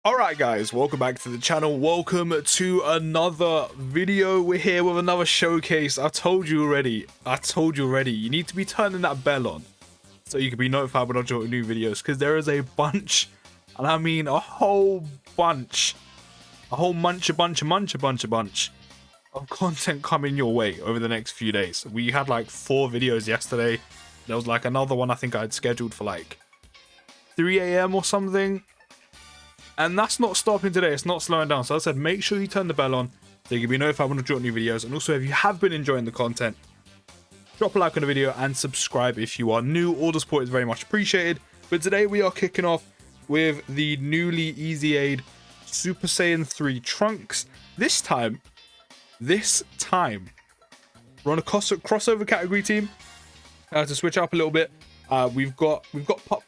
Alright guys, welcome back to the channel. Welcome to another video. We're here with another showcase. I told you already. You need to be turning that bell on so you can be notified when I drop new videos, because there is a bunch, and I mean a whole bunch, bunch of content coming your way over the next few days. We had like 4 videos yesterday. There was like another one I think I had scheduled for like 3 AM or something. And that's not stopping today. It's not slowing down. So as I said, make sure you turn the bell on so you can be notified when I drop new videos. And also, if you have been enjoying the content, drop a like on the video and subscribe if you are new. All the support is very much appreciated. But today we are kicking off with the newly EZA'd Super Saiyan 3 Trunks. This time, we're on a crossover category team to switch up a little bit. We've got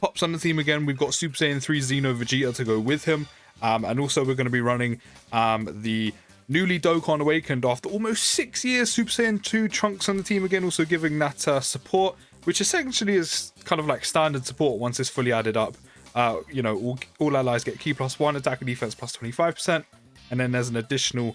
Pops on the team again. We've got Super Saiyan 3 Xeno Vegeta to go with him. And also we're going to be running the newly Dokkan Awakened after almost 6 years Super Saiyan 2 Trunks on the team again, also giving that support, which essentially is kind of like standard support once it's fully added up. You know, all allies get Ki +1, attack and defense plus 25%, and then there's an additional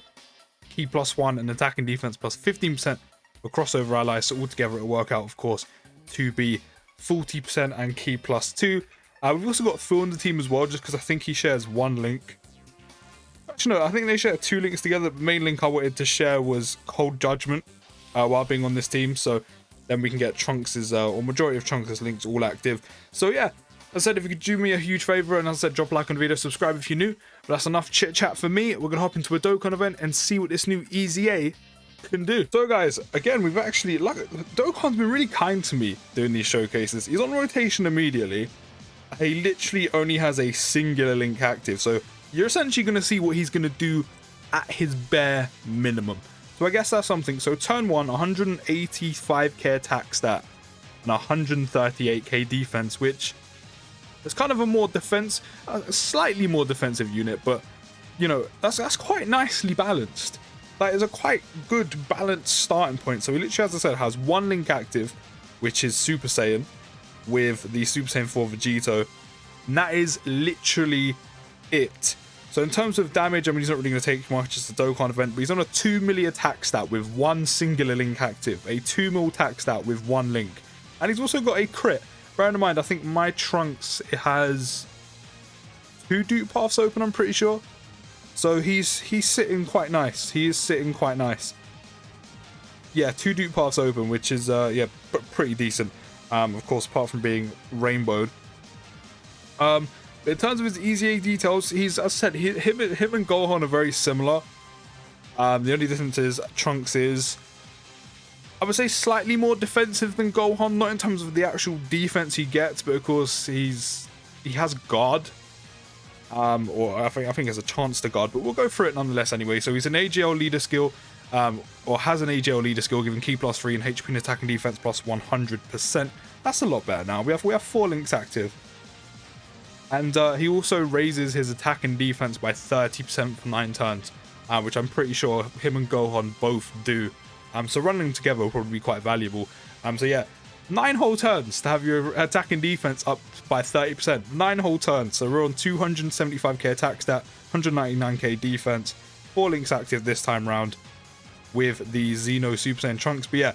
Ki +1 and attack and defense plus 15% for crossover allies. So altogether it'll work out, of course, to be 40% and Ki +2. We've also got Phil on the team as well, just because I think he shares one link. Actually, no, I think they share 2 links together. The main link I wanted to share was Cold Judgment while being on this team, so then we can get Trunks's, or majority of Trunks' links all active. So yeah, as I said, if you could do me a huge favor, and as I said, drop a like on the video, subscribe if you're new. But that's enough chit chat for me. We're going to hop into a Dokkan event and see what this new EZA can do. So guys, again, we've actually, like, Dokkan's been really kind to me doing these showcases. He's on rotation immediately. He literally only has a singular link active, so you're essentially going to see what he's going to do at his bare minimum. So I guess that's something. So turn 1, 185k attack stat and 138k defense, which is kind of a more defense, slightly more defensive unit, but you know, that's quite nicely balanced. That is a quite good balanced starting point. So he literally, as I said, has one link active, which is Super Saiyan, with the Super Saiyan 4 Vegito. And that is literally it. So in terms of damage, I mean, he's not really going to take much. It's a Dokkan event, but he's on a 2 milli attack stat with one singular link active. A 2 mil attack stat with one link. And he's also got a crit. Bear in mind, I think my Trunks, it has 2 dupe paths open, I'm pretty sure. So he's sitting quite nice. He is sitting quite nice. Yeah, 2 dupe paths open, which is yeah, pretty decent. Of course, apart from being rainbowed. In terms of his EZA details, he's, as I said, him and Gohan are very similar. The only difference is Trunks is, I would say, slightly more defensive than Gohan. Not in terms of the actual defense he gets, but of course he has guard. Or I think he has a chance to guard, but we'll go through it nonetheless anyway. So he's an AGL leader skill, or has an AGL leader skill, giving Ki +3 and HP and attack and defense plus 100%. That's a lot better now. We have 4 links active, and he also raises his attack and defense by 30% for 9 turns, which I'm pretty sure him and Gohan both do. So running together will probably be quite valuable. So yeah, 9 whole turns to have your attack and defense up by 30%. 9 whole turns. So we're on 275k attack stat, 199k defense, 4 links active this time round with the Xeno Super Saiyan Trunks. But yeah,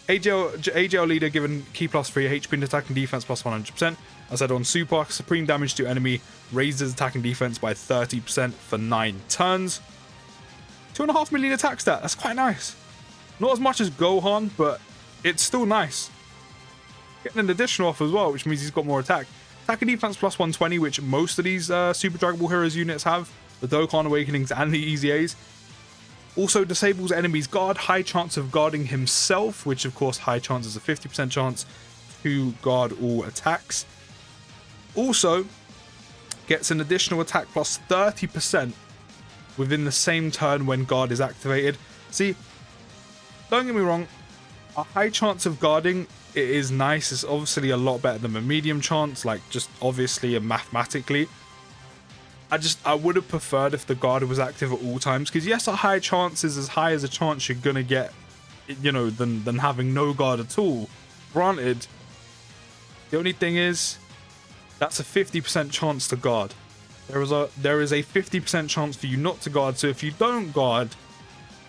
AGL leader given Ki +3, HP and attack and defense plus 100%. As I said, on Super, supreme damage to enemy, raises attack and defense by 30% for 9 turns. 2.5 million attack stat. That's quite nice. Not as much as Gohan, but it's still nice. Getting an additional off as well, which means he's got more attack. Attack and defense plus 120, which most of these Super Dragon Ball Heroes units have. The Dokkan Awakenings and the EZAs. Also disables enemies guard, high chance of guarding himself, which of course high chance is a 50% chance to guard all attacks. Also gets an additional attack plus 30% within the same turn when guard is activated. See, don't get me wrong, a high chance of guarding, it is nice. It's obviously a lot better than a medium chance, like just obviously and mathematically. I would have preferred if the guard was active at all times, because yes, a high chance is as high as a chance you're gonna get, you know, than having no guard at all. Granted, the only thing is that's a 50% chance to guard. there is a 50% chance for you not to guard. So if you don't guard,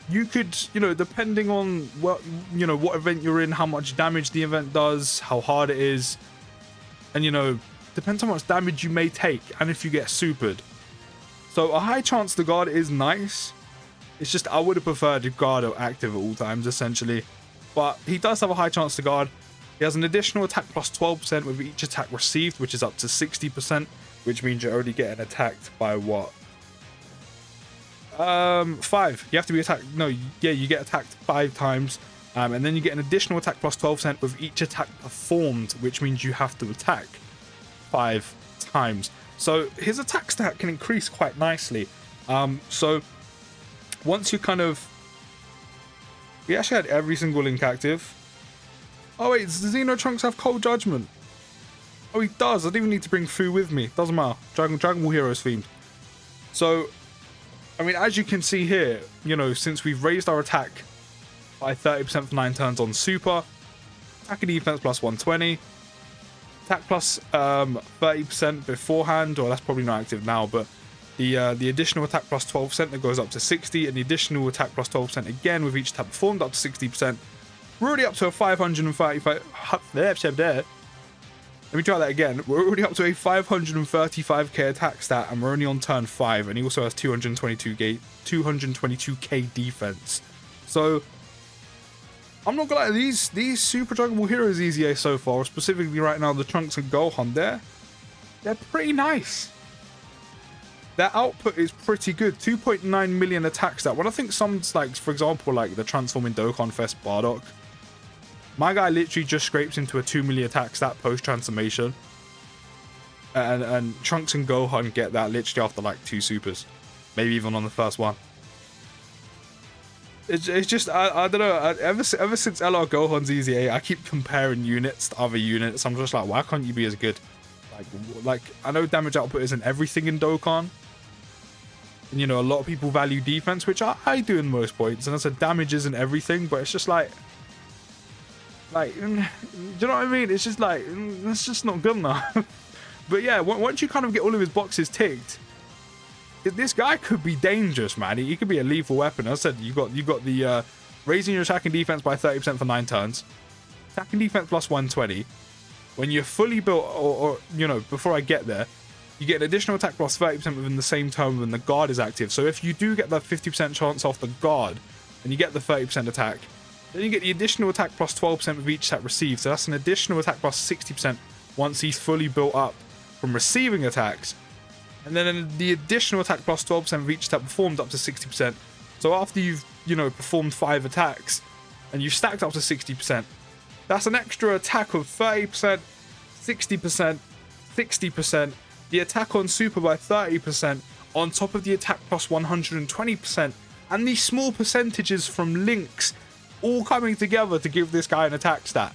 you could, you know, depending on what event you're in, how much damage the event does, how hard it is, and, you know, depends how much damage you may take and if you get supered. So a high chance to guard is nice. It's just I would have preferred to guard active at all times, essentially. But he does have a high chance to guard. He has an additional attack plus 12% with each attack received, which is up to 60%, which means you're already getting attacked by what? 5. You have to be attacked. No, yeah, you get attacked 5 times. And then you get an additional attack plus 12% with each attack performed, which means you have to attack 5 times. So his attack stat can increase quite nicely. So once you kind of... We actually had every single link active. Oh wait, does the Xeno Trunks have Cold Judgment? Oh, he does. I didn't even need to bring Fu with me. Doesn't matter. Dragon Ball Heroes themed. So, I mean, as you can see here, you know, since we've raised our attack by 30% for 9 turns on Super, attack and defense plus 120, attack plus 30% beforehand, or that's probably not active now, but the additional attack plus 12% that goes up to 60, and the additional attack plus 12% again with each attack performed up to 60%. We're already up to a 535. Let me try that again. We're already up to a 535k attack stat, and we're only on turn 5, and he also has 222k defense. So I'm not gonna lie, these Super Dragon Ball Heroes EZA so far, specifically right now the Trunks and Gohan, they're pretty nice. Their output is pretty good. 2.9 million attack stat. When I think some, like, for example, like the Transforming Dokkan Fest Bardock, my guy literally just scrapes into a 2 million attack stat post-transformation. And Trunks and Gohan get that literally after like 2 supers. Maybe even on the first one. It's just, I don't know, ever since LR Gohan's EZA, I keep comparing units to other units. I'm just like, why can't you be as good? Like I know damage output isn't everything in Dokkan. And, you know, a lot of people value defense, which I do in most points. And I said damage isn't everything, but it's just like, do you know what I mean? It's just like, that's just not good enough. But yeah, once you kind of get all of his boxes ticked, this guy could be dangerous, man. He could be a lethal weapon. As I said, you got the raising your attack and defense by 30% for 9 turns, attack and defense plus 120. When you're fully built, or you know, before I get there, you get an additional attack plus 30% within the same turn when the guard is active. So if you do get that 50% chance off the guard, and you get the 30% attack, then you get the additional attack plus 12% with each attack received. So that's an additional attack plus 60% once he's fully built up from receiving attacks. And then the additional attack plus 12% with each attack performed up to 60%. So after you've, you know, performed 5 attacks, and you've stacked up to 60%, that's an extra attack of 30%, 60%, 60%, the attack on super by 30%, on top of the attack plus 120%, and these small percentages from links all coming together to give this guy an attack stat.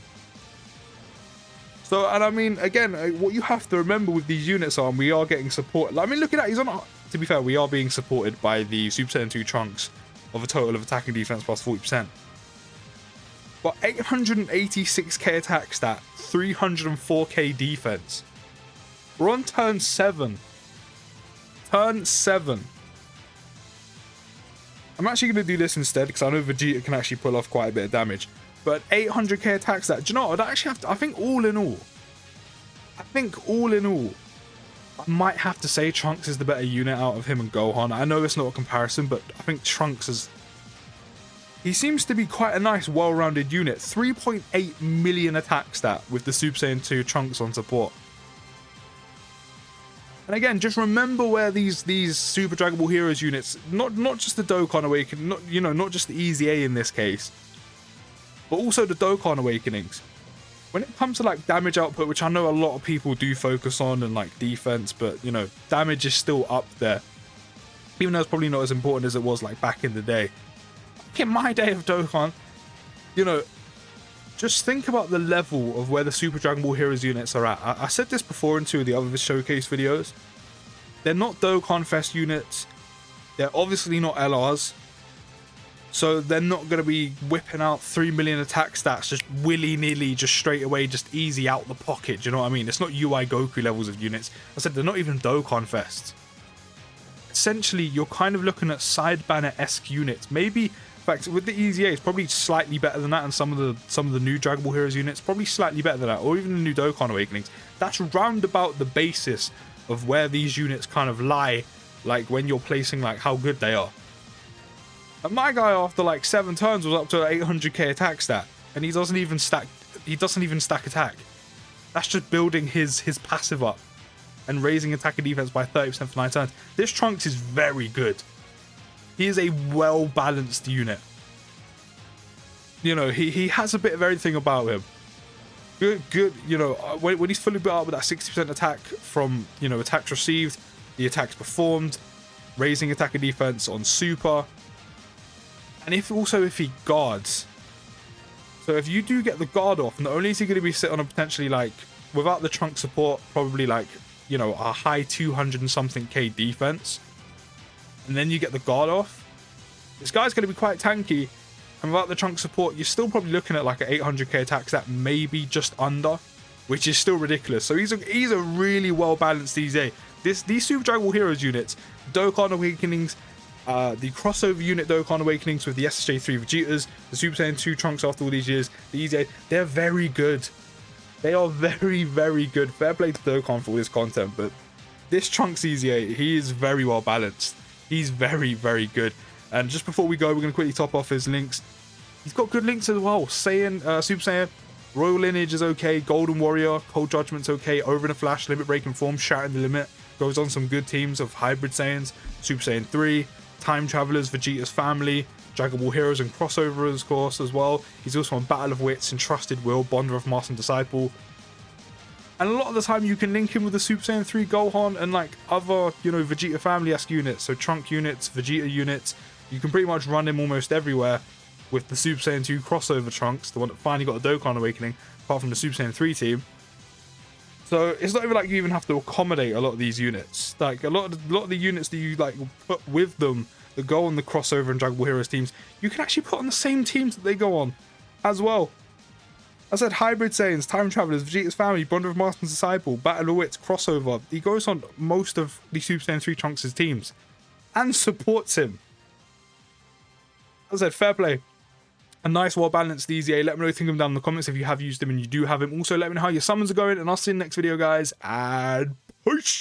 So, and I mean, again, what you have to remember with these units are, we are getting support. I mean, look at that, he's on, to be fair, we are being supported by the Super Saiyan 2 Trunks of a total of attack and defense plus 40%. But 886k attack stat, 304k defense. We're on turn 7. Turn 7. I'm actually going to do this instead because I know Vegeta can actually pull off quite a bit of damage. But 800k attack stat, do you know what? I'd actually have to, I think all in all, I might have to say Trunks is the better unit out of him and Gohan. I know it's not a comparison, but I think Trunks is... He seems to be quite a nice, well-rounded unit. 3.8 million attack stat with the Super Saiyan 2 Trunks on support. And again, just remember where these Super Dragon Ball Heroes units, not just the Dokkan Awakening, not just the EZA in this case, but also the Dokkan Awakenings. When it comes to like damage output, which I know a lot of people do focus on, and like defense, but you know, damage is still up there. Even though it's probably not as important as it was like back in the day. In my day of Dokkan, you know, just think about the level of where the Super Dragon Ball Heroes units are at. I said this before in 2 of the other showcase videos. They're not Dokkan Fest units. They're obviously not LRs. So they're not going to be whipping out 3 million attack stats just willy-nilly, just straight away, just easy out the pocket. Do you know what I mean? It's not UI Goku levels of units. I said they're not even Dokkan Fest. essentially you're kind of looking at side banner-esque units. Maybe, in fact, with the EZA, it's probably slightly better than that, and some of the new Dragon Ball Heroes units probably slightly better than that, or even the new Dokkan Awakenings. That's round about the basis of where these units kind of lie, like when you're placing like how good they are. And my guy, after like 7 turns, was up to an 800k attack stat, and he doesn't even stack attack. That's just building his passive up and raising attack and defense by 30% for 9 turns. This Trunks is very good. He is a well-balanced unit. You know, he has a bit of everything about him. Good, you know, when he's fully built up with that 60% attack from, you know, attacks received, the attacks performed, raising attack and defense on super, and if he guards. So if you do get the guard off, not only is he going to be sitting on a potentially, like, without the Trunk support, probably like, you know, a high 200 and something K defense, and then you get the guard off, this guy's going to be quite tanky. And without the Trunk support, you're still probably looking at like an 800k attack stat, maybe just under, which is still ridiculous. So he's a really well balanced EZA. These Super Dragon Ball Heroes units, Dokkan Awakenings, the crossover unit Dokkan Awakenings with the SSJ3 Vegetas, the Super Saiyan 2 Trunks after all these years, the EZA, they're very good. They are very, very good. Fair play to Dokkan for all this content, but this Trunks EZA, he is very well balanced. He's very, very good. And just before we go, we're going to quickly top off his links. He's got good links as well. Saiyan, Super Saiyan, Royal Lineage is okay. Golden Warrior, Cold Judgment's okay. Over in a Flash, Limit Breaking Form, Shattering the Limit. Goes on some good teams of Hybrid Saiyans, Super Saiyan 3, Time Travelers, Vegeta's Family, Dragon Ball Heroes and Crossovers, of course, as well. He's also on Battle of Wits, Entrusted Will, Bonder of Master and Disciple. And a lot of the time you can link him with the Super Saiyan 3 Gohan and like other, you know, Vegeta Family-esque units. So Trunk units, Vegeta units. You can pretty much run him almost everywhere with the Super Saiyan 2 crossover Trunks, the one that finally got a Dokkan Awakening, apart from the Super Saiyan 3 team. So it's not even like you even have to accommodate a lot of these units. Like a lot of the units that you like put with them that go on the crossover and Dragon Ball Heroes teams, you can actually put on the same teams that they go on as well. I said Hybrid Saiyans, Time Travelers, Vegeta's Family, Bonder of Master and Disciple, Battle of Wits, Crossover. He goes on most of the Super Saiyan 3 Trunks' teams and supports him. As I said, fair play. A nice, well-balanced EZA. Let me know what you think of him down in the comments if you have used him and you do have him. Also, let me know how your summons are going, and I'll see you in the next video, guys, and peace!